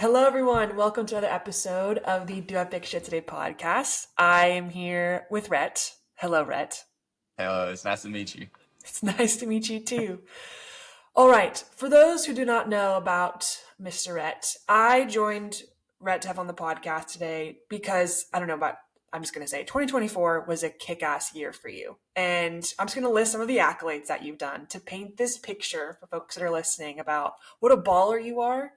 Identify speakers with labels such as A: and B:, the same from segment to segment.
A: Hello, everyone. Welcome to another episode of the Do I Pick Shit Today podcast. I am here with Rhett. Hello, Rhett.
B: Hello, it's nice to meet you.
A: It's nice to meet you too. All right. For those who do not know about Mr. Rhett, I joined Rhett to have on the podcast today because I don't know about, I'm just going to say 2024 was a kick ass year for you. And I'm just going to list some of the accolades that you've done to paint this picture for folks that are listening about what a baller you are.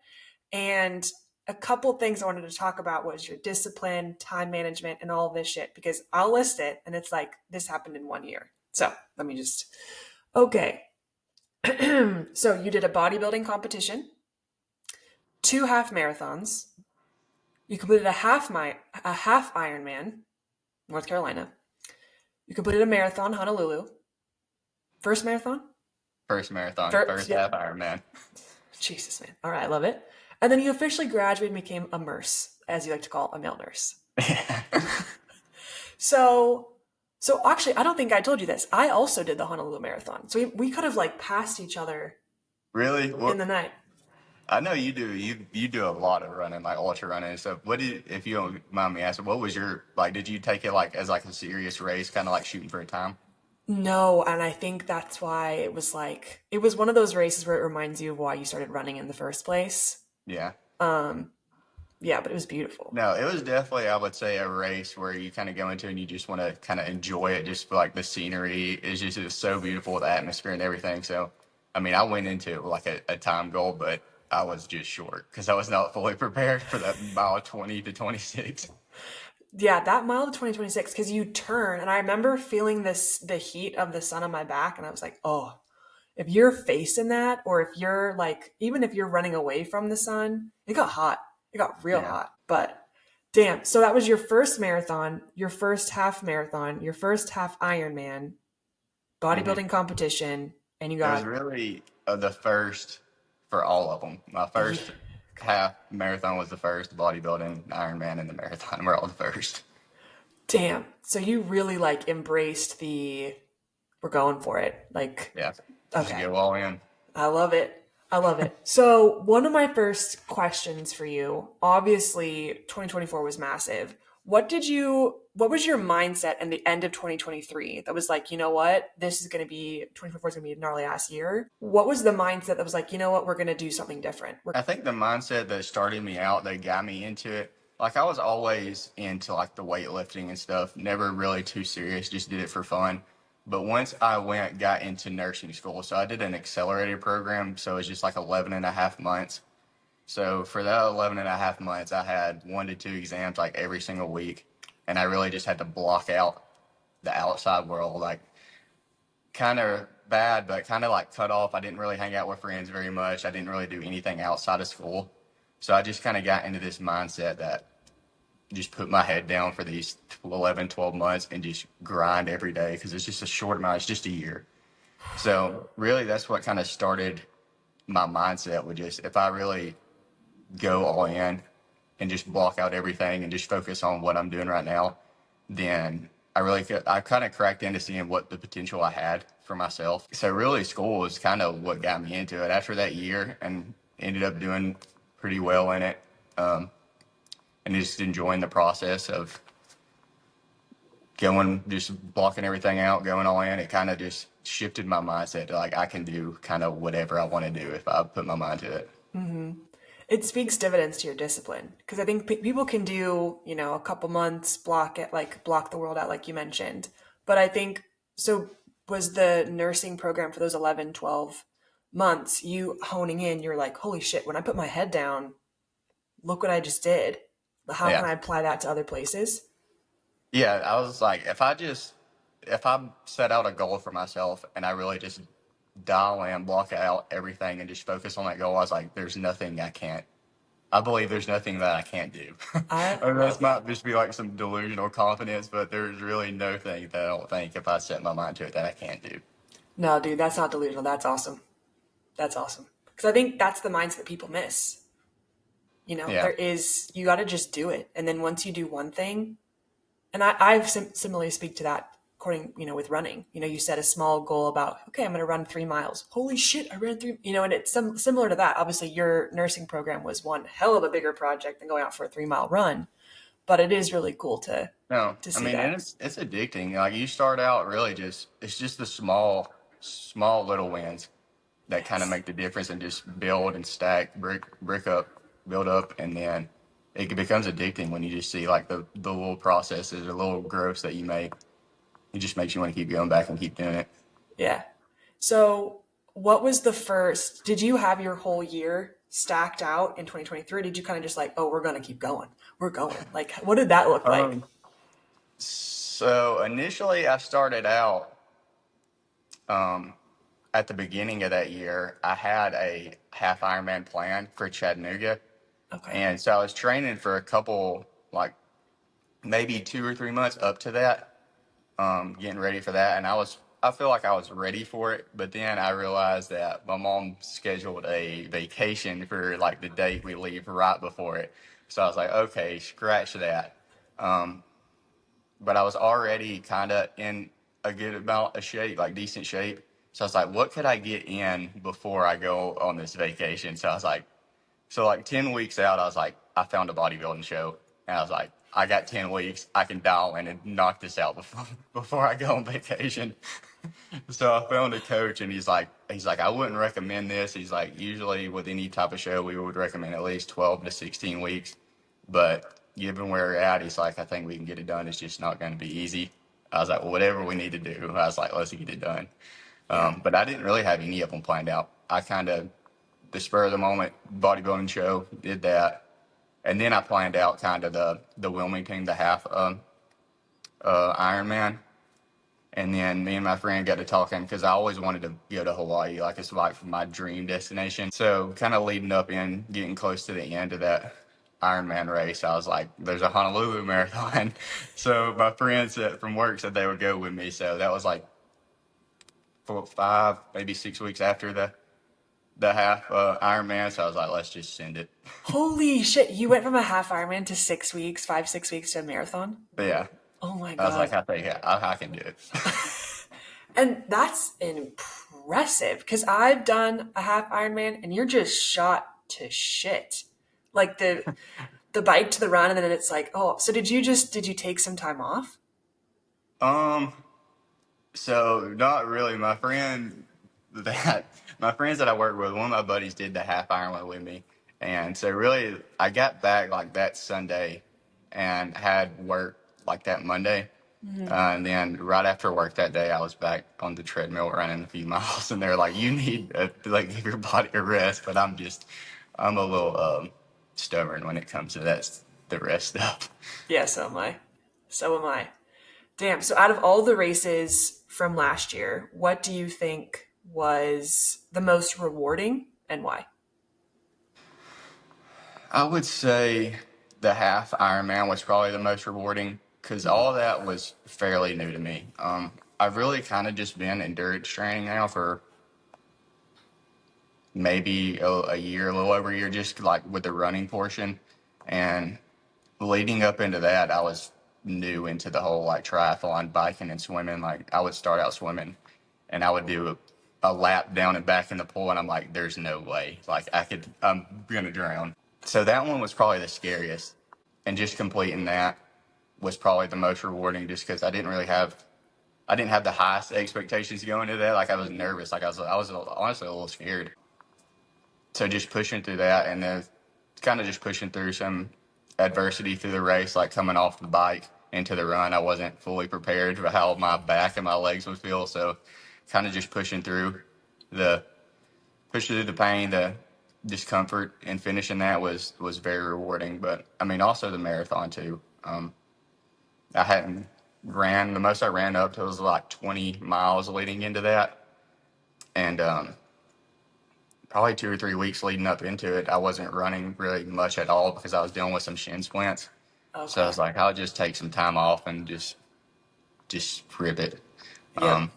A: And a couple things I wanted to talk about was your discipline, time management, and all of this shit, because I'll list it and it's like, this happened in 1 year. So let me just, okay. So you did a bodybuilding competition, 2 half marathons. You completed a half Ironman, North Carolina. You completed a marathon, Honolulu. First marathon?
B: First marathon,
A: First,
B: first
A: yeah.
B: half Ironman.
A: Jesus, man. All right, I love it. And then you officially graduated and became a nurse, as you like to call a male nurse. So, so actually, I don't think I told you this. I also did the Honolulu Marathon. So we could have like passed each other
B: Really?
A: in
B: Well,
A: the night.
B: I know you do. You do a lot of running, like ultra running and stuff. If you don't mind me asking, what was your like? Did you take it like as like a serious race, kind of like shooting for a time?
A: No, and I think that's why it was one of those races where it reminds you of why you started running in the first place.
B: Yeah.
A: Um, yeah, but it was beautiful.
B: No, it was definitely, I would say, a race where you kind of go into and you just want to kind of enjoy it. Just feel like the scenery is just it's so beautiful, the atmosphere and everything. So, I mean, I went into it with like a time goal, but I was just short because I was not fully prepared for that mile 20 to 26.
A: Yeah, that mile to 2026, because you turn, and I remember feeling the heat of the sun on my back, and I was like, oh, if you're facing that, or if you're like, even if you're running away from the sun, it got hot. It got real
B: Yeah.
A: hot. But damn, so that was your first marathon, your first half marathon, your first half Ironman,
B: hmm
A: bodybuilding competition, and you
B: It was
A: got,
B: really the first for all of them. My
A: yeah,
B: first half marathon was the first, bodybuilding, Ironman, and the marathon were all the first.
A: damn. So you really like embraced we're going for it. Like,
B: Yeah. Just
A: okay.
B: go all in.
A: I love it. I love it. So, one of my first questions for you, obviously 2024 was massive. What was your mindset in the end of 2023 that was like, you know what, this is going to be, 2024 is going to be a gnarly ass year? What was the mindset that was like, you know what, we're going to do something different?
B: I think the mindset that started me out, that got me into it, like I was always into like the weightlifting and stuff, never really too serious, just did it for fun. But once I got into nursing school, so I did an accelerated program, so it's just like 11 and a half months. So for that 11 and a half months, I had 1 to 2 exams like every single week. And I really just had to block out the outside world, like kind of bad, but kind of like cut off. I didn't really hang out with friends very much. I didn't really do anything outside of school. So I just kind of got into this mindset that just put my head down for these 11, 12 months and just grind every day because it's just a short amount. It's just a year. So really, that's what kind of started my mindset with just if I really go all in and just block out everything and just focus on what I'm doing right now, then I kind of cracked into seeing what the potential I had for myself. So really school was kind of what got me into it after that year and ended up doing pretty well in it. And just enjoying the process of going, just blocking everything out, going all in. It kind of just shifted my mindset to like, I can do kind of whatever I want to do if I put my mind to it.
A: It speaks dividends to your discipline, because I think people can do, a couple months, block the world out, like you mentioned. But I think, so was the nursing program for those 11, 12 months, you honing in, you're like, holy shit, when I put my head down, look what I just did. How can
B: Yeah.
A: I apply that to other places?
B: Yeah, I was like, if I set out a goal for myself and I really just dial in, block out everything, and just focus on that goal, I was like, there's nothing I can't. I believe there's nothing that I can't do.
A: I
B: I mean,
A: love
B: this
A: that.
B: might just be like some delusional confidence, but there's really no thing that I don't think if I set my mind to it that I can't do.
A: No, dude, that's not delusional. That's awesome. That's awesome. Because I think that's the mindset people miss.
B: Yeah,
A: You got to just do it. And then once you do one thing, and I similarly speak to that according, with running. You set a small goal about, okay, I'm going to run 3 miles. Holy shit, I ran three, and it's similar to that. Obviously, your nursing program was one hell of a bigger project than going out for a 3 mile run, but it is really cool to
B: No, I
A: see
B: mean, and
A: that.
B: it's addicting. Like you start out really just it's just the small little wins that kind of
A: Yes.
B: make the difference and just build and stack, brick up, build up, and then it becomes addicting when you just see like the little processes or little growths that you make. It just makes you want to keep going back and keep doing it.
A: Yeah. So, what was the first? Did you have your whole year stacked out in 2023? Did you kind of just like, oh, we're going to keep going? We're going. Like, what did that look like?
B: Um, so initially I started out um, at the beginning of that year. I had a half Ironman plan for Chattanooga,
A: Okay.
B: and so I was training for a couple, like maybe 2 or 3 months up to that, getting ready for that. And I feel like I was ready for it, but then I realized that my mom scheduled a vacation for like the date we leave right before it. So I was like, okay, scratch that. Um, but I was already kind of in a good amount of shape, like decent shape. So I was like, what could I get in before I go on this vacation? So I was like, so like 10 weeks out, I was like, I found a bodybuilding show. And I was like, I got 10 weeks. I can dial in and knock this out before I go on vacation. So I found a coach and he's like, I wouldn't recommend this. He's like, usually with any type of show, we would recommend at least 12 to 16 weeks. But given where we're at, he's like, I think we can get it done. It's just not going to be easy. I was like, well, whatever we need to do. I was like, let's get it done.
A: Yeah.
B: But I didn't really have any of them planned out. I kind of, the spur of the moment bodybuilding show, did that. And then I planned out kind of the Wilmington, the half Ironman. And then me and my friend got to talking because I always wanted to go to Hawaii. Like it's like my dream destination. So kind of leading up in getting close to the end of that Ironman race, I was like, there's a Honolulu marathon. So my friends from work said they would go with me. So that was like 5, maybe 6 weeks after the half Ironman. So I was like, let's just send it.
A: Holy shit. You went from a half Ironman to 6 weeks, 5, 6 weeks to a marathon?
B: But yeah,
A: Oh my
B: I was like,
A: God.
B: I think I can do it.
A: And that's impressive because I've done a half Ironman and you're just shot to shit. Like the bike to the run, and then it's like, oh, so did you take some time off?
B: Um, so not really. That my friends that I work with, one of my buddies did the half Ironman with me, and so really I got back like that Sunday, and had work like that Monday, and then right after work that day, I was back on the treadmill running a few miles, and they're like, "You need to like give your body a rest," but I'm a little stubborn when it comes to the rest stuff.
A: Yeah, so am I. So am I. Damn. So out of all the races from last year, what do you think was the most rewarding and why?
B: I would say the half Ironman was probably the most rewarding because
A: Mhm.
B: all that was fairly new to me. I've really kind of just been endurance training now for maybe a year, a little over a year, just like with the running portion. And leading up into that, I was new into the whole like triathlon, biking and swimming. Like I would start out swimming and I would do a lap down and back in the pool. And I'm like, there's no way. Like I'm going to drown. So that one was probably the scariest. And just completing that was probably the most rewarding just because I didn't have the highest expectations going into that. Like I was nervous. Like I was honestly a little scared. So just pushing through that and then kind of just pushing through some adversity through the race, like coming off the bike into the run. I wasn't fully prepared for how my back and my legs would feel. So kind of just the pushing through the pain, the discomfort, and finishing that was very rewarding. But I mean, also the marathon too. I hadn't ran the most I ran up to was like 20 miles leading into that, and probably 2 or 3 weeks leading up into it, I wasn't running really much at all because I was dealing with some shin splints. So I
A: Okay.
B: was like, I'll just take some time off and just rip it.
A: Yep.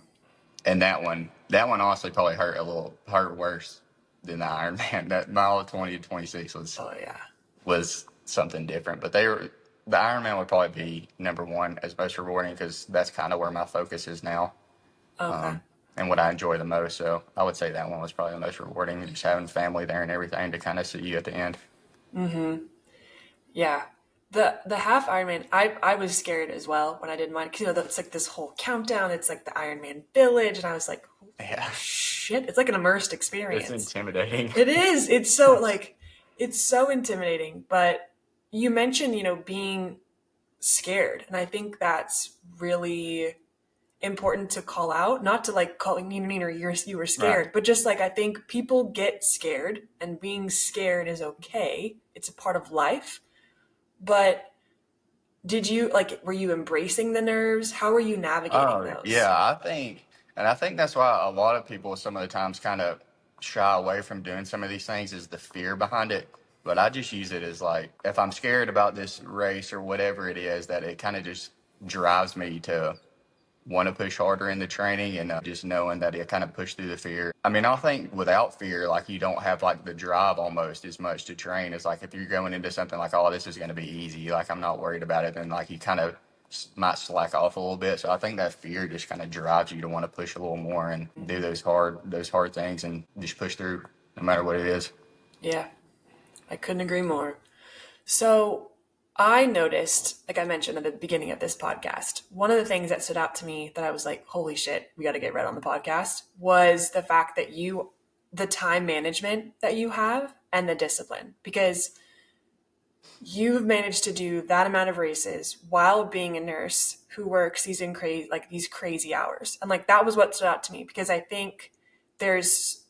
B: And that one honestly probably hurt worse than the Ironman. That mile 20 to 26
A: Oh yeah.
B: was something different. But they were. the Ironman would probably be number one as most rewarding because that's kind of where my focus is now,
A: Okay.
B: and what I enjoy the most. So I would say that one was probably the most rewarding, just having family there and everything to kind of see you at the end.
A: Yeah. The half Ironman, I was scared as well when I did mine. 'Cause, you know, it's like this whole countdown. It's like the Ironman village, and I was like, holy
B: Yeah,
A: shit! It's like an immersed
B: it's
A: experience.
B: intimidating.
A: It is. It's so like, it's so intimidating. But you mentioned, you know, being scared, and I think that's really important to call out. Not to like call you mean or you were
B: Right.
A: scared, but just like I think people get scared, and being scared is okay. It's a part of life. But did you like were you embracing the nerves? How were you navigating
B: Oh,
A: those?
B: yeah, I think that's why a lot of people some of the times kind of shy away from doing some of these things is the fear behind it. But I just use it as like, if I'm scared about this race or whatever it is, that it kind of just drives me to want to push harder in the training and just knowing that it kind of push through the fear. I mean, I think without fear, like you don't have like the drive almost as much to train. It's like if you're going into something like, oh, this is going to be easy, like I'm not worried about it, then like you kind of might slack off a little bit. So I think that fear just kind of drives you to want to push a little more and do those hard things and just push through no matter what it is.
A: Yeah, I couldn't agree more. So I noticed, like I mentioned at the beginning of this podcast, one of the things that stood out to me that I was like, holy shit, we got to get Rhett on the podcast was the fact that the time management that you have and the discipline. Because you've managed to do that amount of races while being a nurse who works these crazy hours. And like that was what stood out to me because I think there's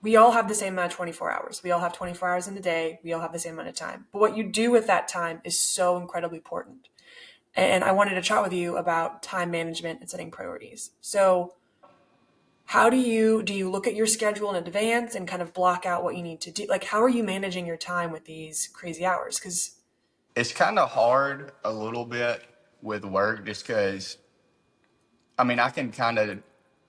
A: we all have the same amount of 24 hours. We all have 24 hours in a day. We all have the same amount of time. But what you do with that time is so incredibly important. And I wanted to chat with you about time management and setting priorities. So, how do you look at your schedule in advance and kind of block out what you need to do? Like how are you managing your time with these crazy hours? Cuz
B: It's kind of hard a little bit with work just because, I mean, I can kind of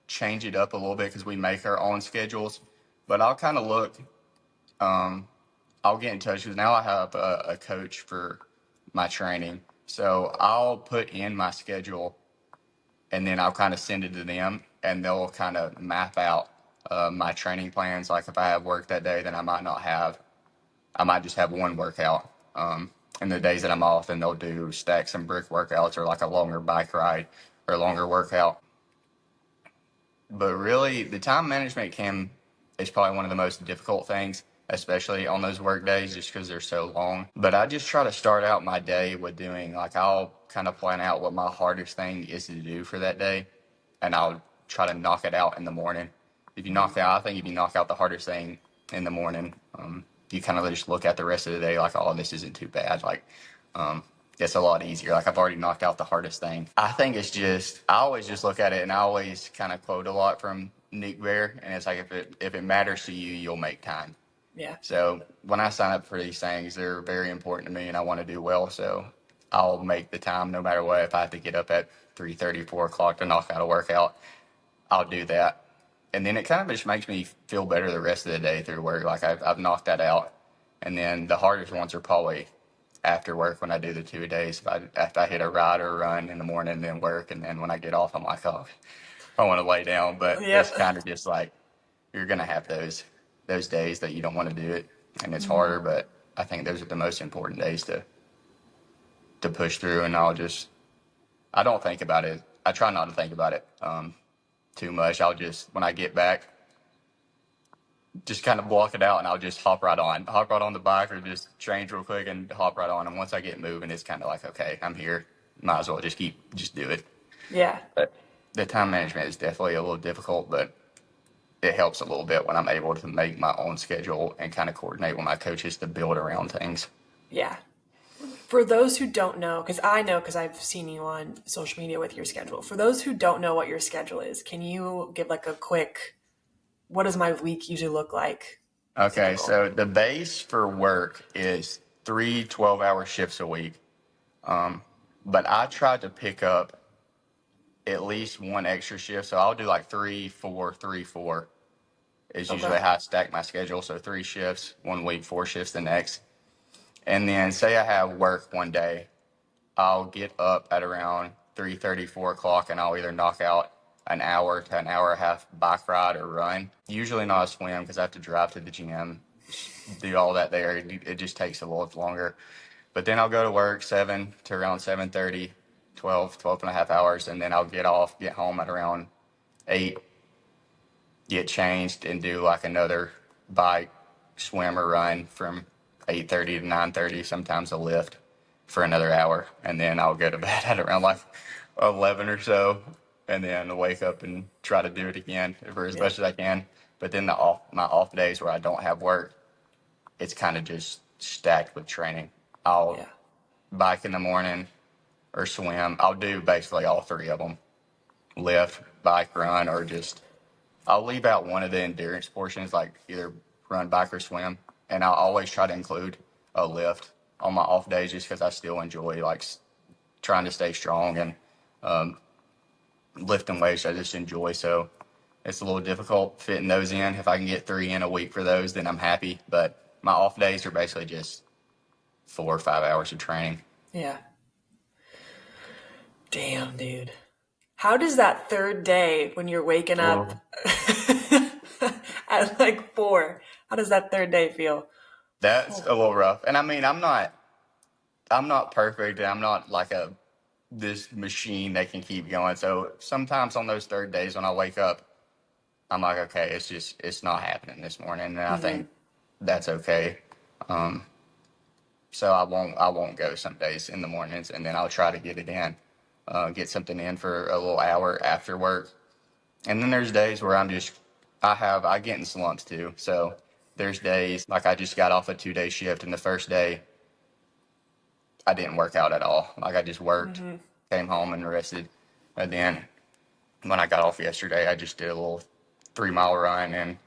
B: change it up a little bit because we make our own schedules, but I'll kind of look, I'll get in touch because now I have a coach for my training. So I'll put in my schedule and then I'll kind of send it to them and they'll kind of map out my training plans. Like if I have work that day, then I might just have one workout. And the days that I'm off, then they'll do stacks and brick workouts or like a longer bike ride or a longer workout. But really, the time management can is probably one of the most difficult things, especially on those work days, just because they're so long. But I just try to start out my day with doing like I'll kind of plan out what my hardest thing is to do for that day, and I'll try to knock it out in the morning. I think if you knock out the hardest thing in the morning, you kind of just look at the rest of the day like, oh, this isn't too bad. Like, um, it's a lot easier. Like I've already knocked out the hardest thing. I think it's just I always just look at it and I always kind of quote a lot from Nick Bear, and it's like if it matters to you, you'll make time.
A: yeah.
B: So when I sign up for these things, they're very important to me, and I want to do well. So I'll make the time no matter what. If I have to get up at 3:30, 4 o'clock to knock out a workout, I'll do that. And then it kind of just makes me feel better the rest of the day through work. Like I've knocked that out. And then the hardest ones are probably after work when I do the 2 days. If I hit a ride or a run in the morning, then work. And then when I get off, I'm like, oh, I want to lay down. But it's
A: Yep.
B: kind of just like you're going to have those days that you don't want to do it. And it's harder. But I think those are the most important days to push through. And I don't think about it. I try not to think about it too much. I'll just, when I get back, just kind of block it out and I'll just hop right on the bike or just change real quick and hop right on. And once I get moving, it's kind of like, okay, I'm here. Might as well just do it.
A: Yeah.
B: But the time management is definitely a little difficult, but it helps a little bit when I'm able to make my own schedule and kind of coordinate with my coaches to build around things.
A: Yeah. For those who don't know, because I know because I've seen you on social media with your schedule. For those who don't know what your schedule is, can you give like a quick, what does my week usually look like?
B: Okay,
A: Typical.
B: so the base for work is 3 12-hour shifts a week. But I try to pick up at least one extra shift. So I'll do like 3 4 3 4 is
A: Okay.
B: usually how I stack my schedule. So 3 shifts 1 week, 4 shifts the next. And then say I have work one day, I'll get up at around 3:30, 4 o'clock, and I'll either knock out an hour to an hour and a half bike ride or run. Usually not a swim because I have to drive to the gym, do all that there. It just takes a little longer. But then I'll go to work 7 to around 7:30, 12 and a half hours, and then I'll get home at around 8, get changed, and do like another bike, swim, or run from 8:30 to 9:30. Sometimes a lift for another hour, and then I'll go to bed at around like 11 or so, and then wake up and try to do it again for as
A: Yeah.
B: much as I can. But then my off days where I don't have work, it's kind of just stacked with training. I'll
A: Yeah.
B: bike in the morning or swim. I'll do basically all three of them: lift, bike, run, or just I'll leave out one of the endurance portions, like either run, bike, or swim, and I'll always try to include a lift on my off days, just because I still enjoy like trying to stay strong and lifting weights. I just enjoy, so it's a little difficult fitting those in. If I can get 3 in a week for those, then I'm happy. But my off days are basically just 4 or 5 hours of training.
A: Yeah. Damn, dude. How does that third day when you're waking up
B: Oh,
A: at like 4, how does that third day feel?
B: that's
A: Oh,
B: a little rough. And I mean, I'm not perfect, and I'm not like a this machine that can keep going. So sometimes on those third days when I wake up, I'm like, okay, it's not happening this morning, and I
A: mm-hmm.
B: think that's okay. So I won't go some days in the mornings, and then I'll try to get it in, get something in for a little hour after work. And then there's days where I get in slumps too. So there's days like I just got off a 2-day shift, and the first day I didn't work out at all. Like I just worked,
A: Mm-hmm.
B: came home and rested. And then when I got off yesterday, I just did a little 3-mile run and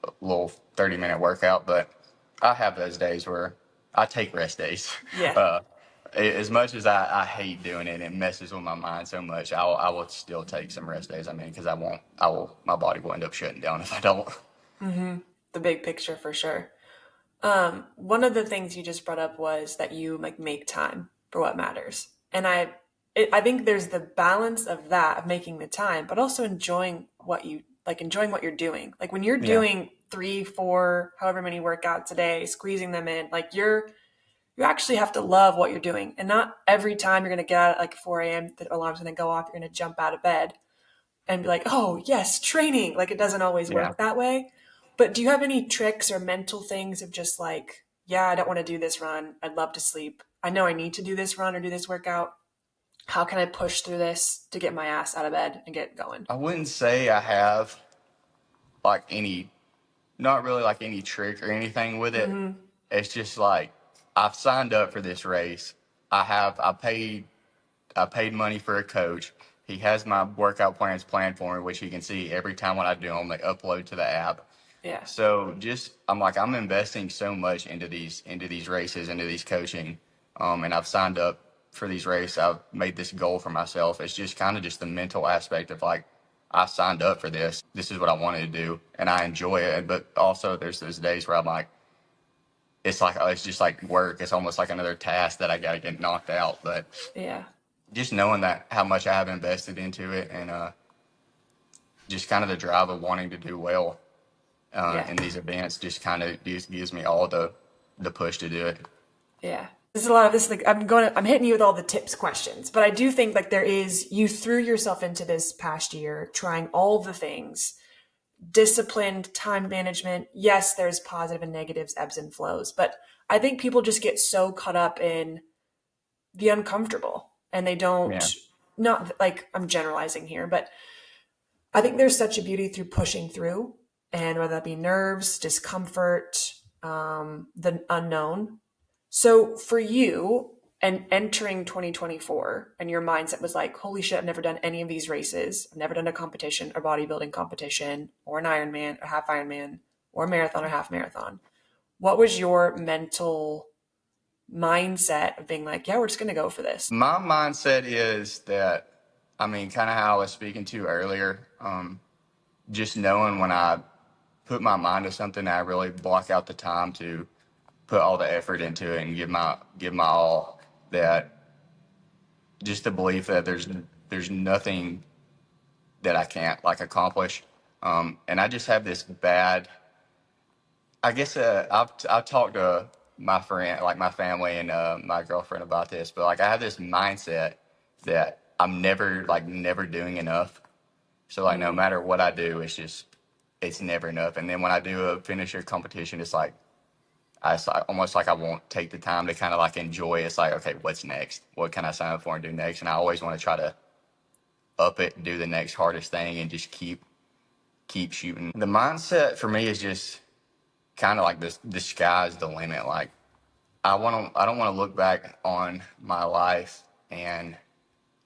B: a little 30-minute workout. But I have those days where I take rest days.
A: Yeah.
B: Uh, as much as I hate doing it, it messes with my mind so much. I will still take some rest days. I mean, because my body will end up shutting down if I don't.
A: Mm-hmm. The big picture for sure. One of the things you just brought up was that you like make time for what matters. And I think there's the balance of that, of making the time, but also enjoying what you're doing. Like when you're
B: Yeah,
A: doing 3, 4, however many workouts a day, squeezing them in, like you actually have to love what you're doing. And not every time you're going to get out at like 4 a.m., the alarm's going to go off, you're going to jump out of bed and be like, oh, yes, training. Like it doesn't always
B: yeah.
A: work that way. But do you have any tricks or mental things of just like, yeah, I don't want to do this run. I'd love to sleep. I know I need to do this run or do this workout. How can I push through this to get my ass out of bed and get going?
B: I wouldn't say I have like not really like any trick or anything with it.
A: Mm-hmm.
B: It's just like I've signed up for this race. I paid money for a coach. He has my workout plans planned for me, which he can see every time when I do them. They upload to the app.
A: Yeah.
B: So I'm investing so much into these races, into these coaching, and I've signed up for these races. I've made this goal for myself. It's just kind of just the mental aspect of like I signed up for this. This is what I wanted to do, and I enjoy it. But also, there's those days where I'm like, it's just like work. It's almost like another task that I got to get knocked out. But
A: Yeah.
B: just knowing that how much I have invested into it, and just kind of the drive of wanting to do well
A: Yeah.
B: in these events just kind of just gives me all the push to do it.
A: Yeah. There's a lot of this, like I'm hitting you with all the tips questions, but I do think like you threw yourself into this past year trying all the things, disciplined time management. Yes, there's positive and negatives, ebbs and flows, but I think people just get so caught up in the uncomfortable and they don't,
B: Yeah,
A: not like I'm generalizing here, but I think there's such a beauty through pushing through, and whether that be nerves, discomfort, the unknown. So for you and entering 2024 and your mindset was like, holy shit, I've never done any of these races. I've never done a competition or bodybuilding competition or an Ironman or half Ironman or a marathon or half marathon. What was your mental mindset of being like, yeah, we're just going to go for this?
B: my mindset is that, I mean, kind of how I was speaking to earlier, just knowing when I put my mind to something, I really block out the time to put all the effort into it and give my all, that just the belief that there's nothing that I can't like accomplish. And I just have this bad, I guess, I've talked to my friend, like my family and my girlfriend about this, but like I have this mindset that I'm never doing enough. So like no
A: Mm,
B: matter what I do, it's never enough. And then when I do a finisher competition, it's like it's like, almost like I won't take the time to kind of like enjoy. It's like, okay, what's next? What can I sign up for and do next? And I always want to try to up it and do the next hardest thing and just keep shooting. The mindset for me is just kind of like this: the sky's the limit. Like I don't want to look back on my life and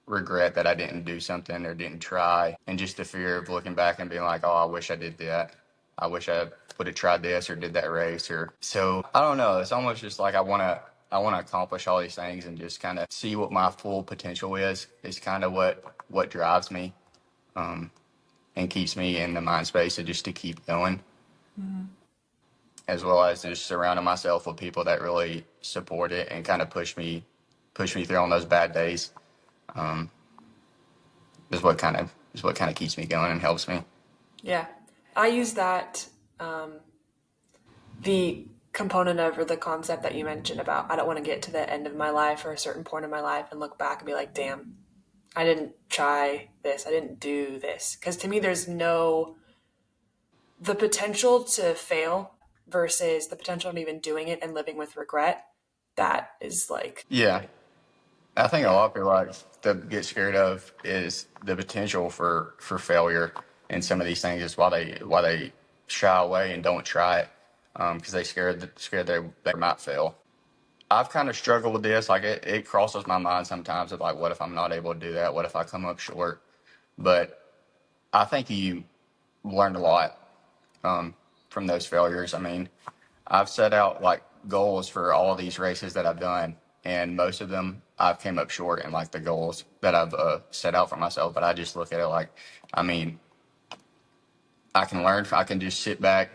B: regret that I didn't do something or didn't try, and just the fear of looking back and being like, oh, I wish I did that. I wish I would have tried this or did that race. Or so I don't know. It's almost just like I want to accomplish all these things and just kind of see what my full potential is kind of what drives me, and keeps me in the mind space to just to keep going,
A: mm,
B: as well as just surrounding myself with people that really support it and kind of push me through on those bad days. Is what kind of keeps me going and helps me.
A: yeah. I use that, the component of or the concept that you mentioned about I don't want to get to the end of my life or a certain point in my life and look back and be like, damn, I didn't try this. I didn't do this. Because to me, the potential to fail versus the potential of even doing it and living with regret. That is like,
B: Yeah, I think a
A: yeah,
B: lot of people like that get scared of is the potential for failure in some of these things. Is why they shy away and don't try it, because they scared they might fail. I've kind of struggled with this. Like it crosses my mind sometimes of like, what if I'm not able to do that? What if I come up short? But I think you learned a lot from those failures. I mean, I've set out like goals for all of these races that I've done, and most of them I've came up short in like the goals that I've set out for myself. But I just look at it like, I mean, I can learn. I can just sit back,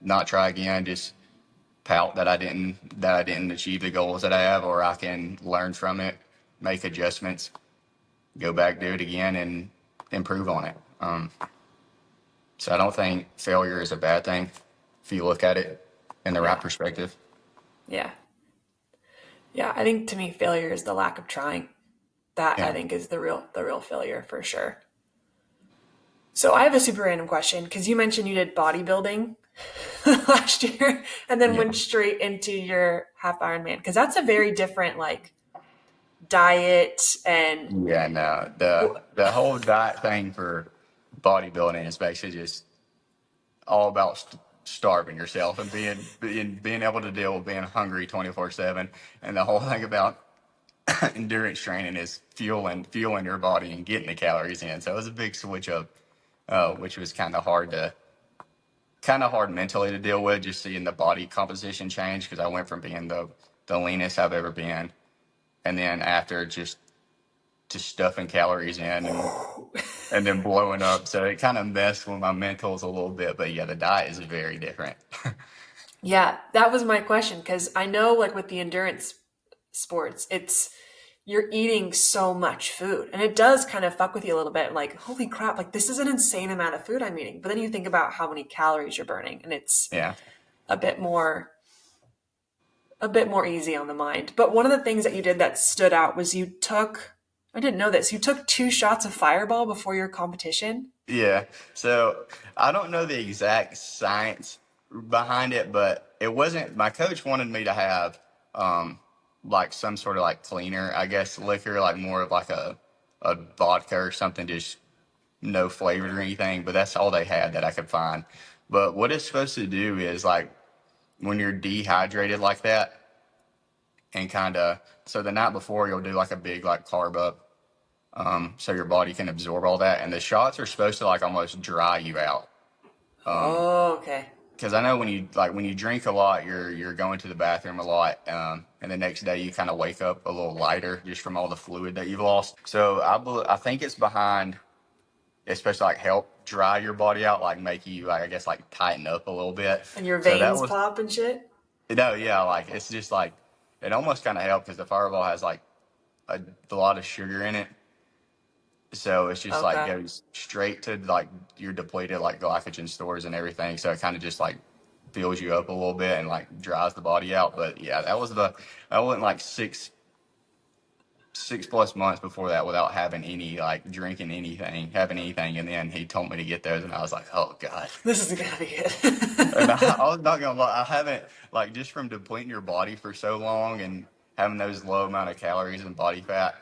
B: not try again, just pout that I didn't achieve the goals that I have, or I can learn from it, make adjustments, go back, do it again, and improve on it. So I don't think failure is a bad thing if you look at it in the right
A: yeah,
B: perspective.
A: yeah, yeah. I think to me, failure is the lack of trying. That I
B: Yeah.
A: think is the real failure for sure. So I have a super random question because you mentioned you did bodybuilding last year and then
B: Yeah.
A: went straight into your half Ironman because that's a very different like diet and
B: Yeah, no. The whole diet thing for bodybuilding is basically just all about starving yourself and being able to deal with being hungry 24/7. And the whole thing about endurance training is fueling your body and getting the calories in. So it was a big switch up, which was kind of hard mentally to deal with, just seeing the body composition change, because I went from being the leanest I've ever been, and then after just stuffing calories in and then blowing up. So it kind of messed with my mentals a little bit. But yeah, the diet is very different.
A: yeah, that was my question because I know like with the endurance sports, it's you're eating so much food and it does kind of fuck with you a little bit like holy crap, like this is an insane amount of food I'm eating. But then you think about how many calories you're burning and it's
B: Yeah.
A: a bit more a bit more easy on the mind. But one of the things that you did that stood out was I didn't know this, you took 2 shots of Fireball before your competition.
B: Yeah. So I don't know the exact science behind it, but it wasn't, my coach wanted me to have um like some sort of like cleaner, I guess, liquor, like more of like a vodka or something, just no flavored or anything, but that's all they had that I could find. But what it's supposed to do is like when you're dehydrated like that, and kind of, so the night before you'll do like a big like carb up, so your body can absorb all that, and the shots are supposed to like almost dry you out.
A: Oh, okay.
B: Because I know when you drink a lot, you're going to the bathroom a lot, and the next day you kind of wake up a little lighter just from all the fluid that you've lost. So I think it's behind, especially like help dry your body out, like make you like I guess like tighten up a little bit.
A: And your
B: So that
A: veins
B: was
A: pop and shit.
B: No, yeah, like it's just like it almost kind of helped because the Fireball has like a lot of sugar in it, so it's just like
A: Okay.
B: goes straight to like your depleted like glycogen stores and everything. So it kind of just like fills you up a little bit and like dries the body out. But yeah, I went like 6+ months before that without having any like drinking anything, having anything, and then he told me to get those, and I was like, oh god.
A: This isn't gonna be
B: And
A: it.
B: I was not gonna lie, I haven't like just from depleting your body for so long and having those low amount of calories and body fat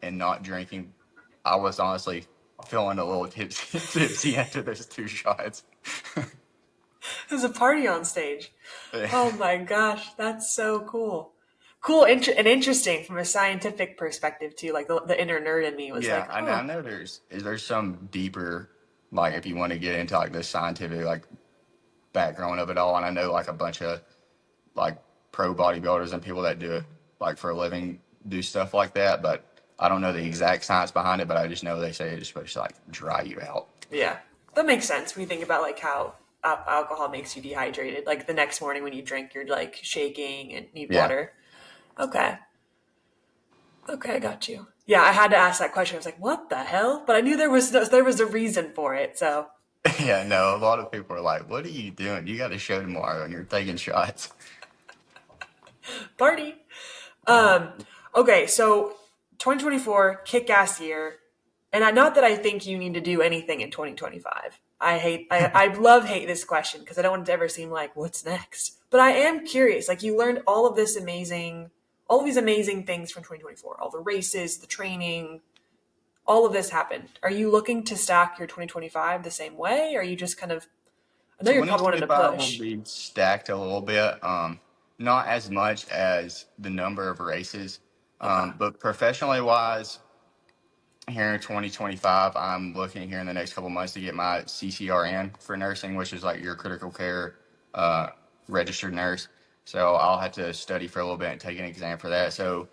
B: and not drinking, I was honestly feeling a little tipsy, tipsy after those 2 shots.
A: There's a party on stage.
B: Yeah,
A: Oh my gosh, that's so cool. Cool and interesting from a scientific perspective too. Like the inner nerd in me was like,
B: yeah, and I
A: huh,
B: know there's some deeper like if you want to get into like the scientific like background of it all, and I know like a bunch of like pro bodybuilders and people that do it like for a living do stuff like that, but I don't know the exact science behind it, but I just know they say it's supposed to like dry you out.
A: yeah, that makes sense when you think about like how alcohol makes you dehydrated. Like the next morning when you drink, you're like shaking and need
B: Yeah.
A: water. Okay, okay, I got you. Yeah, I had to ask that question. I was like, what the hell? But I knew there was a reason for it. So
B: Yeah, no, a lot of people are like, what are you doing? You got a show tomorrow and you're taking shots.
A: party.
B: Uh,
A: Um, okay, so 2024, kick ass year. And not that I think you need to do anything in 2025. I love hate this question because I don't want it to ever seem like, what's next? But I am curious. Like, you learned all of these amazing things from 2024, all the races, the training, all of this happened. Are you looking to stack your 2025 the same way? Or are you just kind of, I know you're probably wanting to
B: 2025 will
A: push.
B: be stacked a little bit. Not as much as the number of races,
A: Okay.
B: but professionally wise, here in 2025, I'm looking here in the next couple months to get my CCRN for nursing, which is like your critical care uh, registered nurse. So I'll have to study for a little bit and take an exam for that. So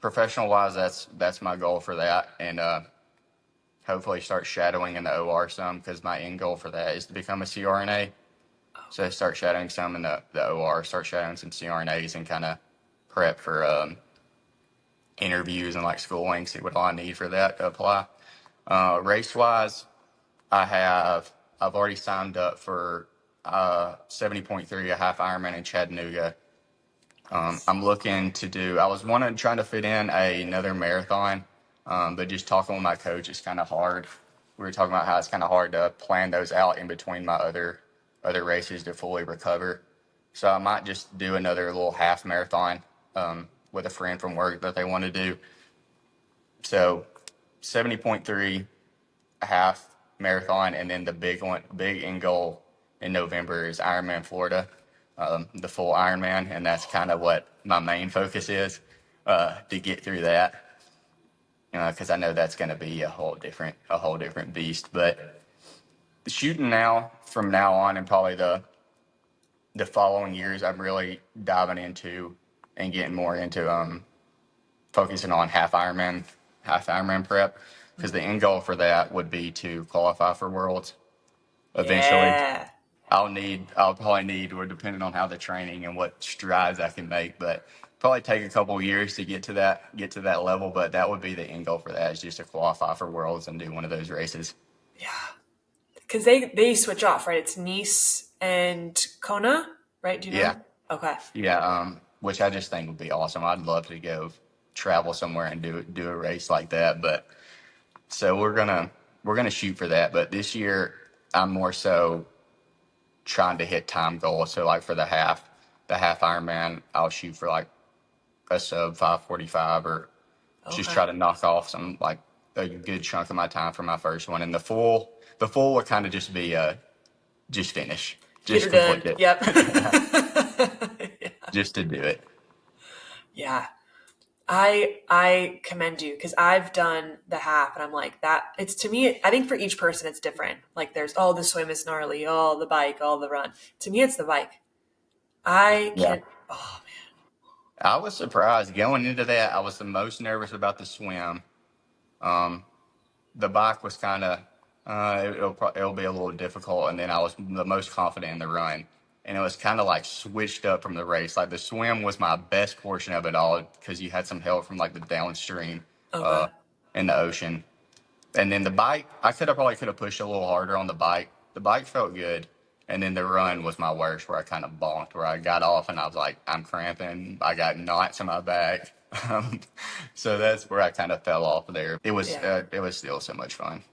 B: professional wise, that's my goal for that, and hopefully start shadowing in the OR some because my end goal for that is to become a CRNA. So start shadowing some in the OR, start shadowing some CRNAs, and kind of prep for interviews and like schooling, see what all I need for that to apply. Race wise, I've already signed up for 70.3, a half Ironman in Chattanooga.
A: Nice.
B: I'm looking to do. I was wanting trying to fit in another marathon, but just talking with my coach is kind of hard. We were talking about how it's kind of hard to plan those out in between my other races to fully recover. So I might just do another little half marathon with a friend from work that they want to do. So 70.3 half marathon, and then the big one, big end goal in November is Ironman Florida, the full Ironman, and that's kind of what my main focus is to get through that, because I know that's going to be a whole different beast. But shooting now, from now on, and probably the following years, I'm really diving into and getting more into focusing on half Ironman prep, because the end goal for that would be to qualify for Worlds eventually.
A: Yeah.
B: I'll probably need, or depending on how the training and what strides I can make, but probably take a couple of years to get to that level. But that would be the end goal for that, is just to qualify for Worlds and do one of those races.
A: Yeah. Because they switch off, right? It's Nice and Kona, right? Do you
B: Yeah,
A: know? Okay.
B: yeah. Which I just think would be awesome. I'd love to go travel somewhere and do a race like that. But so we're gonna shoot for that. But this year I'm more so trying to hit time goals. So like for the half Ironman, I'll shoot for like a sub 5:45, or just
A: Okay.
B: try to knock off some like a good chunk of my time for my first one. And the full would kind of just be just finish,
A: Get
B: just
A: her done.
B: complete it,
A: Yep.
B: just to do it.
A: Yeah. I commend you because I've done the half and I'm like that it's to me I think for each person it's different. Like there's oh the swim is gnarly, oh the bike, oh the run. To me it's the bike. I
B: Yeah.
A: can't oh
B: I was surprised going into that. I was the most nervous about the swim. Um, the bike was kind of it'll be a little difficult, and then I was the most confident in the run. and it was kind of like switched up from the race. Like the swim was my best portion of it all because you had some help from like the downstream
A: Okay.
B: uh, in the ocean. And then the bike, probably could have pushed a little harder on the bike. The bike felt good. And then the run was my worst, where I kind of bonked, where I got off and I was like, I'm cramping. I got knots in my back. Um, so that's where I kind of fell off there.
A: Yeah.
B: It was still so much fun.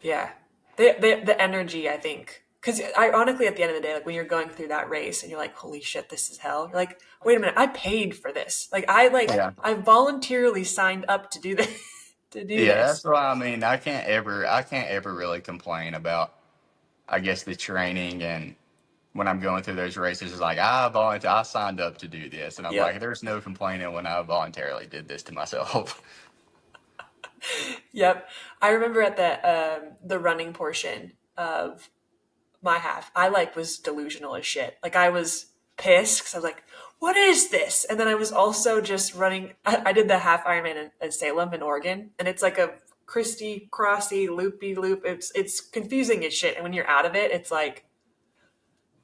A: Yeah. The energy, I think. Because ironically, at the end of the day, like when you're going through that race and you're like, holy shit, this is hell. You're like, wait a minute, I paid for this.
B: Yeah.
A: I voluntarily signed up to do this. To do
B: Yeah, that's
A: this.
B: why I mean I can't ever really complain about I guess the training and when I'm going through those races it's like I signed up to do this and I'm like
A: Yep.
B: there's no complaining when I voluntarily did this to myself.
A: Yep. I remember at the running portion of my half, I like was delusional as shit. Like I was pissed because I was like, "What is this?" And then I was also just running. I did the half Ironman in Salem in Oregon, and it's like a crissy, crossy, loopy loop. It's confusing as shit. And when you're out of it, it's like,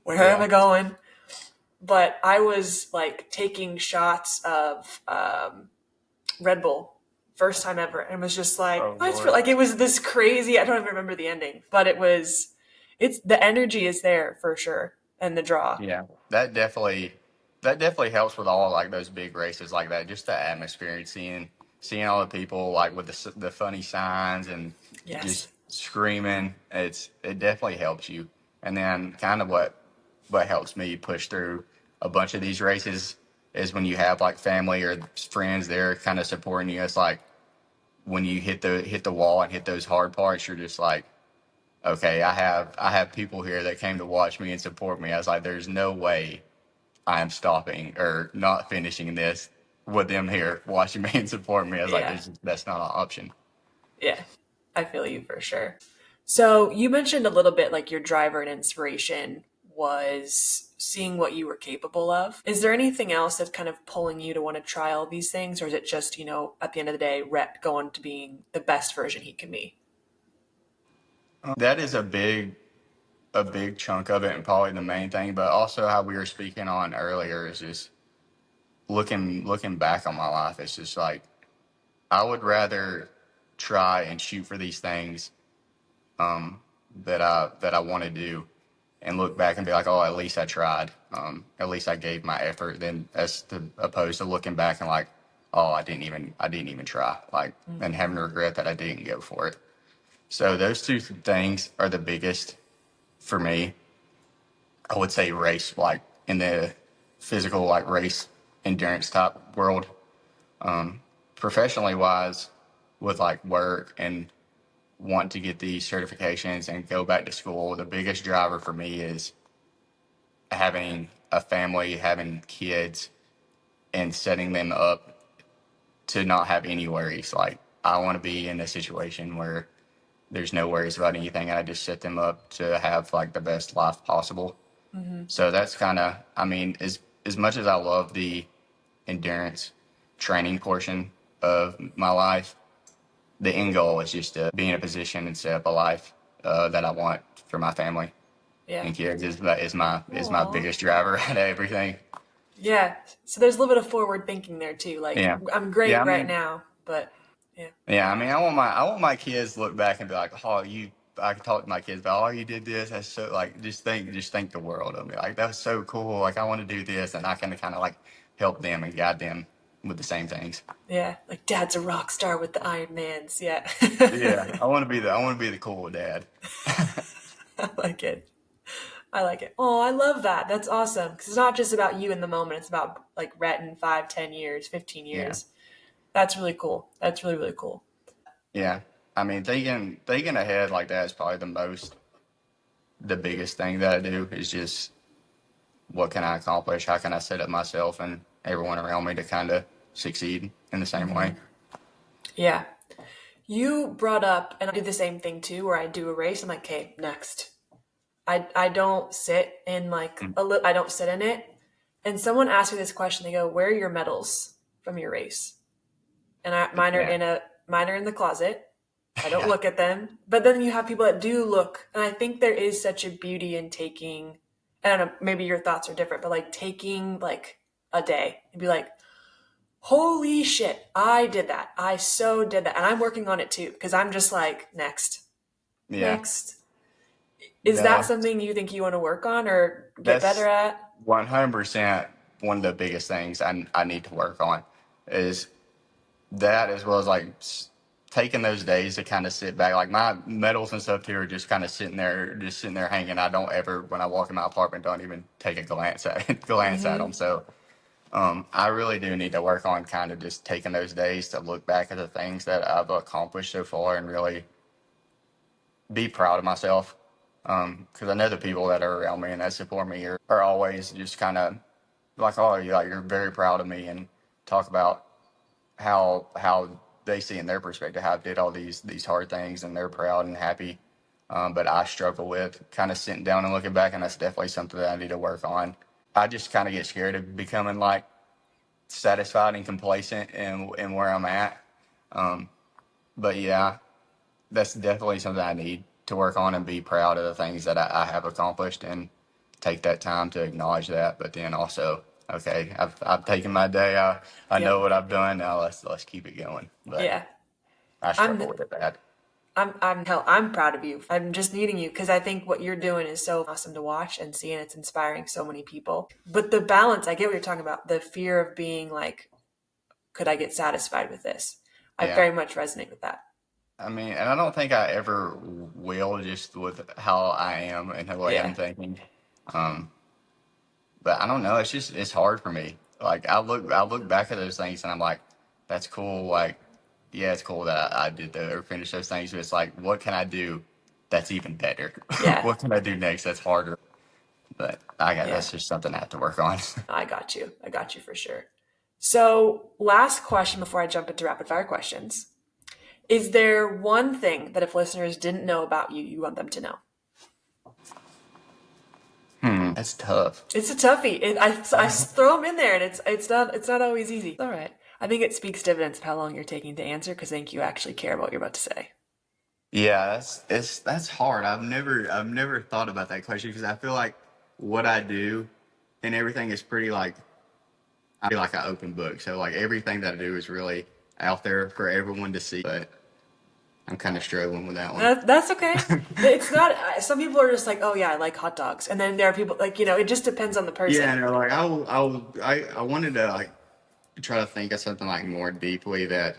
A: where am
B: Yeah.
A: I going? But I was like taking shots of Red Bull first time ever, and was just like,
B: Oh
A: I just feel
B: Lord.
A: like it was this crazy. I don't even remember the ending, but it's the energy is there for sure, and the draw.
B: Yeah. That definitely helps with all like those big races like that. Just the atmosphere and seeing all the people like with the funny signs and
A: Yes.
B: just screaming. It definitely helps you. And then kind of what helps me push through a bunch of these races is when you have like family or friends there kind of supporting you. It's like when you hit the wall and hit those hard parts, you're just like, okay, I have people here that came to watch me and support me. I was like, there's no way I am stopping or not finishing this with them here watching me and supporting me. I was like,
A: Yeah.
B: that's not an option.
A: Yeah. I feel you for sure. So you mentioned a little bit like your driver and inspiration was seeing what you were capable of. Is there anything else that's kind of pulling you to want to try all these things, or is it just, at the end of the day, Rhett going to being the best version he can be?
B: That is a big chunk of it and probably the main thing, but also how we were speaking on earlier is just looking back on my life. It's just like I would rather try and shoot for these things that I want to do and look back and be like, oh, at least I tried. At least I gave my effort. Then as to opposed to looking back and like, oh, I didn't even try. Like, and having regret that I didn't go for it. So those two things are the biggest for me. I would say race, like in the physical, like race endurance type world. Professionally wise, with like work and want to get these certifications and go back to school, the biggest driver for me is having a family, having kids, and setting them up to not have any worries. Like, I want to be in a situation where there's no worries about anything. And I just set them up to have like the best life possible.
A: Mm-hmm.
B: So that's kind of, I mean, as much as I love the endurance training portion of my life, the end goal is just to be in a position and set up a life that I want for my family
A: Yeah.
B: and kids is my
A: Aw.
B: biggest driver out of everything.
A: Yeah. So there's a little bit of forward thinking there too. Like
B: Yeah,
A: I'm
B: yeah.
A: great
B: I
A: right
B: mean,
A: now, but yeah.
B: yeah. I mean, I want my kids to look back and be like, oh, you. I can talk to my kids about, oh, you did this. That's so like just think the world of me. Like that's so cool. Like I want to do this, and I can kind of like help them and guide them with the same things.
A: Yeah. Like dad's a rock star with the Ironmans. Yeah.
B: Yeah, I want to be the cool dad.
A: I like it. I like it. Oh, I love that. That's awesome. Because it's not just about you in the moment. It's about like Rhett in 5, 10 years, 15
B: Yeah.
A: years. That's really cool. That's really, really cool.
B: Yeah. I mean, thinking ahead like that is probably the biggest thing that I do is just what can I accomplish? How can I set up myself and everyone around me to kind of succeed in the same way?
A: Yeah. You brought up, and I do the same thing too, where I do a race. I'm like, okay, next. I don't sit in like
B: Mm.
A: I don't sit in it. And someone asked me this question. They go, "Where are your medals from your race?" And
B: Yeah.
A: mine are in the closet. I don't
B: Yeah.
A: look at them. But then you have people that do look, and I think there is such a beauty in taking I don't know, maybe your thoughts are different, but like taking like a day and be like, holy shit, I did that. I so did that. And I'm working on it too, because I'm just like,
B: Yeah.
A: next. Is that
B: No,
A: something you think you want to work on or get better
B: that's
A: at?
B: 100% one of the biggest things I need to work on is that, as well as like taking those days to kind of sit back. Like my medals and stuff here are just kind of sitting there hanging. I don't ever, when I walk in my apartment, don't even take a glance at them. So I really do need to work on kind of just taking those days to look back at the things that I've accomplished so far and really be proud of myself. Because I know the people that are around me and that support me are always just kind of like, oh, you're very proud of me, and talk about how they see in their perspective how I did all these hard things, and they're proud and happy. But I struggle with kind of sitting down and looking back, and that's definitely something that I need to work on. I just kind of get scared of becoming like satisfied and complacent in where I'm at. But yeah, that's definitely something I need to work on and be proud of the things that I have accomplished and take that time to acknowledge that. But then also, okay, I've taken my day. I know
A: Yep.
B: what I've done. Now let's keep it going. But
A: Yeah.
B: I
A: I'm
B: struggle with it bad.
A: hell, I'm proud of you. I'm just needing you because I think what you're doing is so awesome to watch and see, and it's inspiring so many people. But the balance, I get what you're talking about. The fear of being like, could I get satisfied with this? I
B: Yeah.
A: very much resonate with that.
B: I mean, and I don't think I ever will, just with how I am and the way I'm
A: Yeah.
B: thinking. Um, but I don't know. It's hard for me. Like I look back at those things and I'm like, that's cool. Like, yeah, it's cool that I did or finish those things. But it's like, what can I do that's even better?
A: Yeah.
B: What can I do next that's harder? But I got
A: Yeah.
B: that's just something I have to work on.
A: I got you. I got you for sure. So, last question before I jump into rapid fire questions. Is there one thing that if listeners didn't know about you, you want them to know?
B: That's tough.
A: It's a toughie. I throw them in there, and it's not always easy. It's all right. I think it speaks dividends of how long you're taking to answer because I think you actually care about what you're about to say.
B: Yeah, that's hard. I've never thought about that question because I feel like what I do and everything is pretty like I feel like an open book. So like everything that I do is really out there for everyone to see. But I'm kind of struggling with that one.
A: That's okay. It's not. Some people are just like, oh yeah, I like hot dogs, and then there are people like it just depends on the
B: Yeah,
A: person.
B: no, like I wanted to like try to think of something like more deeply that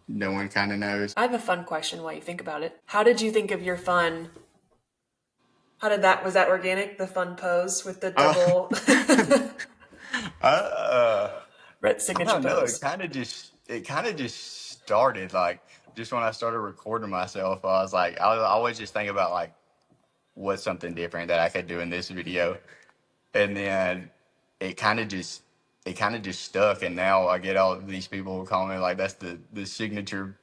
B: no one kind of knows.
A: I have a fun question while you think about it. How did you think of your fun? How did that was that organic? The fun pose with the
B: Uh,
A: double
B: uh,
A: red
B: I
A: signature
B: don't know. It
A: pose.
B: kind of just it kind of just started like just when I started recording myself. I was like, I always just think about like what's something different that I could do in this video, and then it kind of just it kind of just stuck. And now I get all these people calling me like that's the signature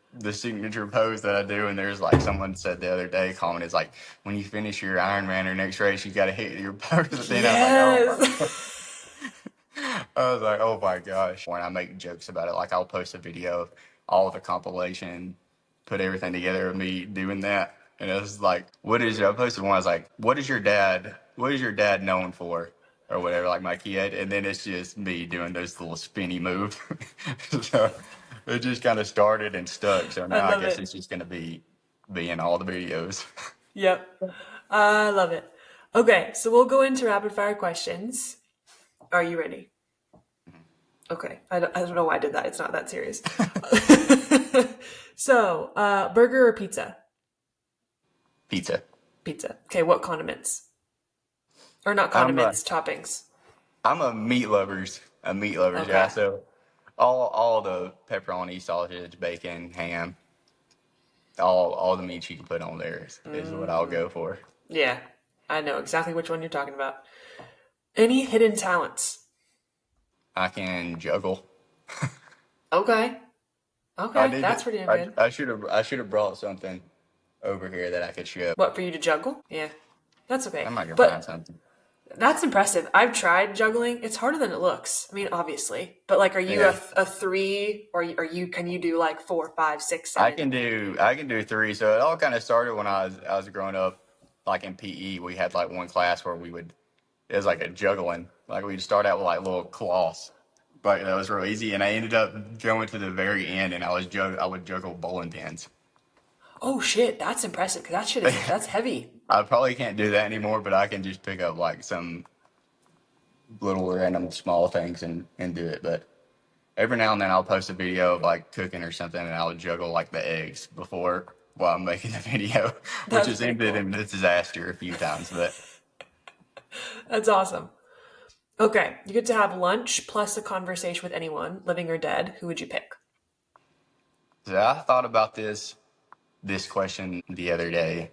B: pose that I do. And there's like someone said the other day, comment is like, when you finish your Ironman or next race, you got to hit your pose. But then I was like, oh my.
A: Yes.
B: I was like, oh my gosh. When I make jokes about it, like I'll post a video of all of the compilation, put everything together of me doing that. And it was like, I posted one, I was like, what is your dad known for? Or whatever, like my kid. And then it's just me doing those little spinny moves. So it just kind of started and stuck. So
A: I
B: now I
A: love
B: guess
A: it.
B: it's just going to be in all the videos.
A: Yep. I love it. Okay, so we'll go into rapid fire questions. Are you ready? Okay. I don't know why I did that. It's not that serious. So, burger or pizza?
B: Pizza.
A: Pizza. Okay, what condiments? Or not
B: I'm a,
A: condiments, toppings.
B: I'm a meat lovers guy.
A: Okay.
B: So all the pepperoni, sausage, bacon, ham, all the meat you can put on there is what I'll go for.
A: Yeah, I know exactly which one you're talking about. Any hidden talents?
B: I can juggle.
A: Okay.
B: I
A: Okay,
B: need to.
A: that's pretty damn
B: I,
A: good.
B: I should have brought something over here that I could show.
A: What, for you to juggle? Yeah, that's
B: I
A: okay.
B: might go find
A: But
B: something.
A: that's impressive. I've tried juggling. It's harder than it looks. I mean, obviously. But like, are you
B: Yeah,
A: a three, or can you do like four, five, six,
B: I
A: seven?
B: can do. I can do three. So it all kind of started when I was growing up, like in PE. We had like one class where we would It was like a juggling. Like we'd start out with like little cloths, but that was real easy. And I ended up going to the very end, and I would juggle bowling pins.
A: Oh shit, that's impressive because that shit is that's heavy.
B: I probably can't do that anymore, but I can just pick up like some little random small things and do it. But every now and then I'll post a video of like cooking or something, and I'll juggle like the eggs before while I'm making the video, which
A: That's
B: has
A: pretty
B: ended
A: cool.
B: in a disaster a few times. But
A: That's awesome. Okay, you get to have lunch plus a conversation with anyone, living or dead. Who would you pick?
B: so I thought about this question the other day,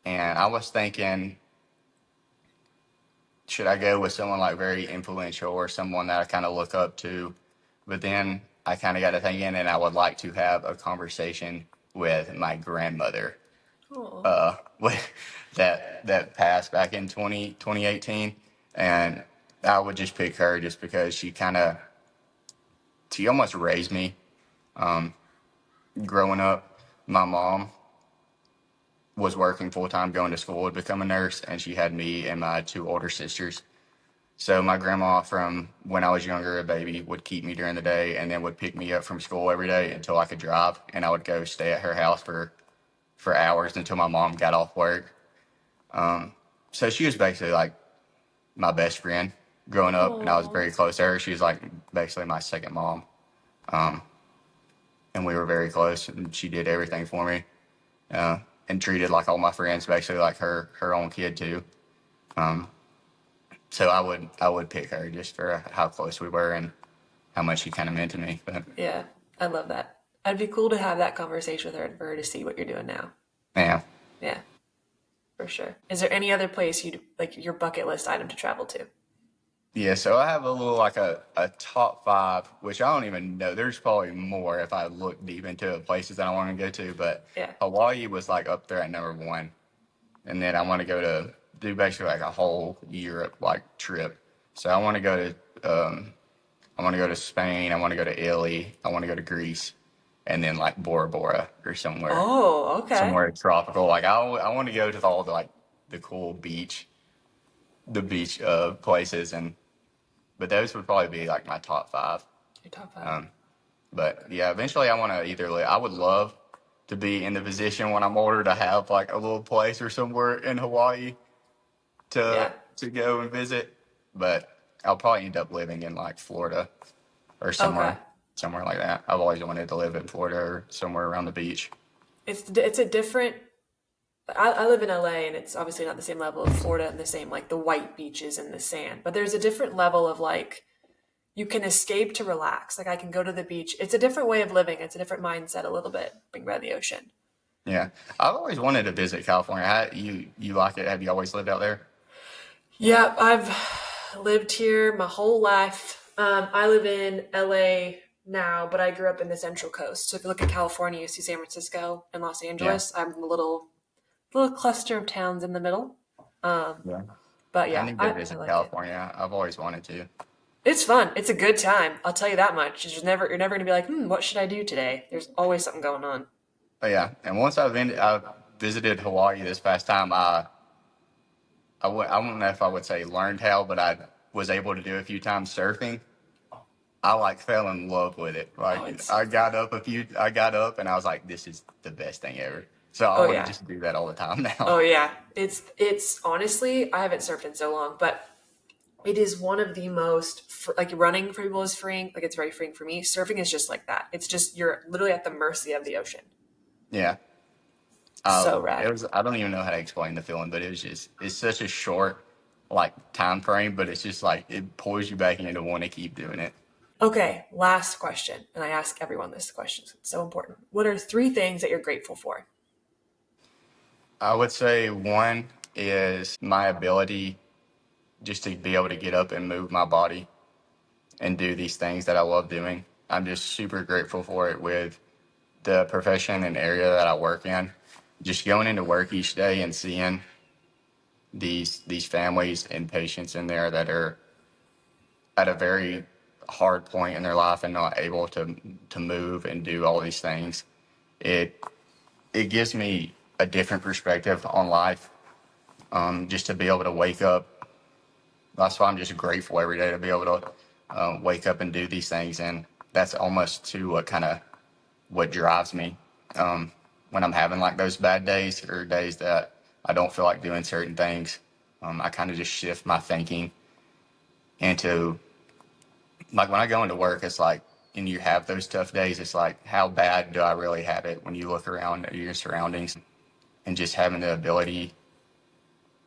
B: and I was thinking, should I go with someone like very influential or someone that I kind of look up to? But then I kind of got to thinking, and I would like to have a conversation with my grandmother,
A: Oh,
B: with that passed back in 2018, and I would just pick her just because she almost raised me growing up. My mom was working full time, going to school to become a nurse, and she had me and my two older sisters. So my grandma, from when I was younger, a baby, would keep me during the day and then would pick me up from school every day until I could drive, and I would go stay at her house for hours until my mom got off work. So she was basically like my best friend growing up, and I was
A: oh,
B: very close to her. She was like basically my second mom, and we were very close. And she did everything for me, and treated like all my friends basically like her own kid too. So I would pick her just for how close we were and how much she kind of meant to me. But
A: yeah, I love that. It'd be cool to have that conversation with her and for her to see what you're doing now.
B: yeah,
A: Yeah, for sure. Is there any other place you'd like your bucket list item to travel to?
B: yeah. So I have a little like a top five, which I don't even know. There's probably more if I look deep into places that I want to go to, but
A: Yeah.
B: Hawaii was like up there at number one. And then I want to go to do basically like a whole Europe like trip. So I want to go to Spain. I want to go to Italy. I want to go to Greece, and then like Bora Bora or
A: Oh, okay.
B: somewhere tropical. Like I want to go to all the like the cool beach places, and but those would probably be like my top five.
A: Your top five.
B: Um, but yeah, eventually I want to I would love to be in the position when I'm older to have like a little place or somewhere in Hawaii
A: Yeah.
B: to go and visit, but I'll probably end up living in like Florida or
A: Okay.
B: somewhere like that. I've always wanted to live in Florida or somewhere around the beach.
A: It's a different. I live in LA and it's obviously not the same level of Florida and the same like the white beaches and the sand, but there's a different level of like you can escape to relax. Like I can go to the beach. It's a different way of living. It's a different mindset a little bit being by the ocean.
B: Yeah, I've always wanted to visit California. You like it? Have you always lived out there?
A: Yeah, I've lived here my whole life. I live in LA now, but I grew up in the Central Coast. So if you look at California, you see San Francisco and Los
B: Yeah,
A: Angeles. I'm in the little cluster of towns in the middle. Um,
B: yeah.
A: but
B: I
A: yeah,
B: need to
A: I
B: visit
A: like it.
B: California. I've always wanted to.
A: It's fun. It's a good time. I'll tell you that much. You're never gonna be like, what should I do today? There's always something going on.
B: But yeah, and once I visited Hawaii this past time, I don't know if I would say learned how, but I was able to do a few times surfing. I like fell in love with it.
A: Oh,
B: Like
A: it's
B: I got up and I was like, this is the best thing ever. So I
A: oh
B: want to
A: yeah,
B: just do that all the time now.
A: oh yeah. It's honestly, I haven't surfed in so long, but it is one of the most like running for people is freeing. Like it's very freeing for me. Surfing is just like that. It's just you're literally at the mercy of the ocean.
B: Yeah.
A: So rad.
B: I don't even know how to explain the feeling, but it's such a short like time frame, but it's just like it pulls you back in to want to keep doing it.
A: Okay, last question, and I ask everyone this question. It's so important. What are three things that you're grateful for?
B: I would say one is my ability just to be able to get up and move my body and do these things that I love doing. I'm just super grateful for it with the profession and area that I work in. Just going into work each day and seeing these families and patients in there that are at a very hard point in their life and not able to move and do all these things. It it gives me a different perspective on life. Just to be able to wake up That's why I'm just grateful every day to be able to wake up and do these things. And that's almost to what drives me when I'm having like those bad days or days that I don't feel like doing certain things. I kind of just shift my thinking into like when I go into work, it's like, and you have those tough days, it's like, how bad do I really have it when you look around at your surroundings and just having the ability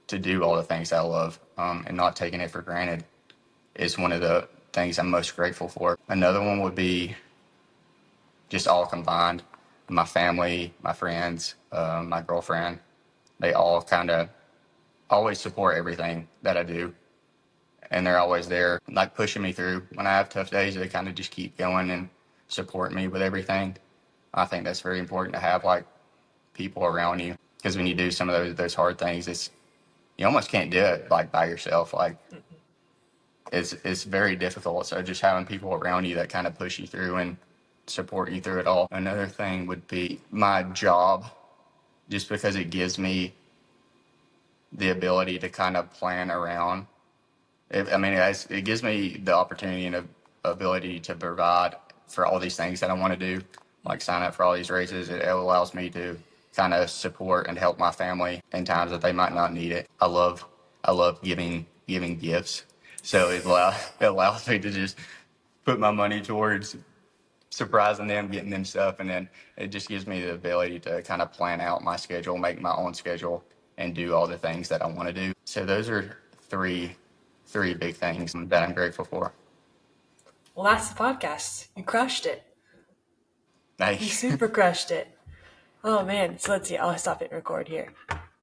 B: to do all the things I love and not taking it for granted is one of the things I'm most grateful for. Another one would be just all combined. My family, my friends, my girlfriend, they all kind of always support everything that I do. And they're always there, like pushing me through. When I have tough days, they kind of just keep going and support me with everything. I think that's very important to have like people around you because when you do some of those hard things, it's you almost can't do it like by yourself. Like it's very difficult. So just having people around you that kind of push you through and support you through it all. Another thing would be my job, just because it gives me the ability to kind of plan around. It gives me the opportunity and ability to provide for all these things that I want to do, like sign up for all these races. It allows me to kind of support and help my family in times that they might not need it. I love giving gifts, so it allows me to just put my money towards surprising them, getting them stuff, and then it just gives me the ability to kind of plan out my schedule, make my own schedule, and do all the things that I want to do. So those are three big things that I'm grateful for.
A: Well, that's the podcast. You crushed it. You
B: Thanks.
A: super crushed it. Oh man. So let's see. I'll stop it and record here.